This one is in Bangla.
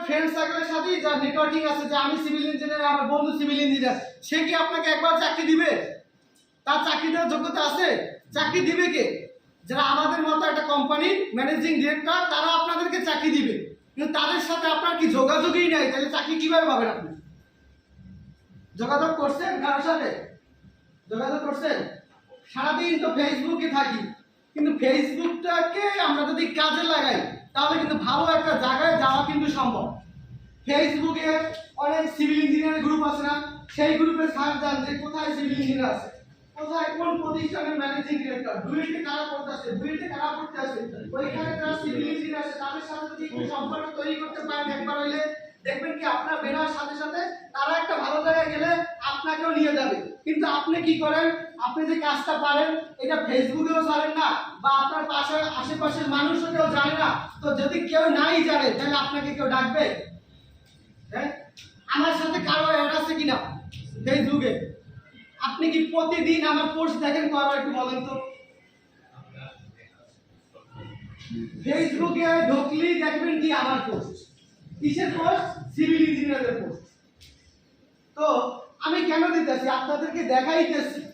ফ্রেন্ড সার্কেলের সাথে যার নেটওয়ার্কিং আছে যে আমি সিভিল ইঞ্জিনিয়ার, আমার বন্ধু সিভিল ইঞ্জিনিয়ার, সে কি আপনাকে একবার চাকরি দিবে? তার চাকরি দেওয়ার যোগ্যতা আছে? চাকরি দিবে কে? যারা আমাদের মতো একটা কোম্পানির ম্যানেজিং ডিরেক্টর, তারা আপনাদেরকে চাকরি দিবে, কিন্তু তাদের সাথে আপনার কি যোগাযোগই নাই, তাহলে চাকরি কিভাবে পাবেন আপনি? যোগাযোগ করছেন কারোর সাথে? যোগাযোগ করছেন? সারাদিন তো ফেসবুকে থাকি, কিন্তু ফেসবুকটাকে আমরা যদি কাজে লাগাই তাহলে কিন্তু ভালো একটা জায়গায় যাওয়া কিন্তু সম্ভব। ফেসবুকে অনেক সিভিল ইঞ্জিনিয়ারের গ্রুপ আছে না, সেই গ্রুপে সার্চ দেন যে কোথায় সিভিল ইঞ্জিনিয়ার আছে, কোথায় কোন প্রতিষ্ঠানের ম্যানেজিং ডিরেক্টর, ডুয়েটে কারা করতেছে, ডুয়েটে কারা করতে আছে, ওইখানে যারা সিভিল ইঞ্জিনিয়ার আছে তাদের সাথে যদি একটু সম্পর্ক তৈরি করতে পারেন একবার হইলে, দেখবেন কি আপনার বেরার সাথে সাথে তারা একটা ভালো জায়গায় গেলে আপনাকেও নিয়ে যাবে। কিন্তু আপনি কি করেন? আপনি যে কাজটা পারেন এটা ফেসবুকেও ছাড়েন না, বা আপনার পাশে আশেপাশের মানুষও কেউ জানে না। তো যদি কেউ নাই জানে তাহলে আপনাকে কেউ ডাকবে? হ্যাঁ, আমার সাথে কারো অ্যাড আছে কিনা ফেসবুকে? আপনি কি প্রতিদিন আমার পোস্ট দেখেন কয়বার একটু বলেন তো? ফেসবুকে ঢুকলেই দেখবেন কি আমার পোস্ট। কিসের পোস্ট? সিভিল ইঞ্জিনিয়ারের পোস্ট। তো আমি কেন দিতেছি? আপনাদেরকে দেখাইতেছি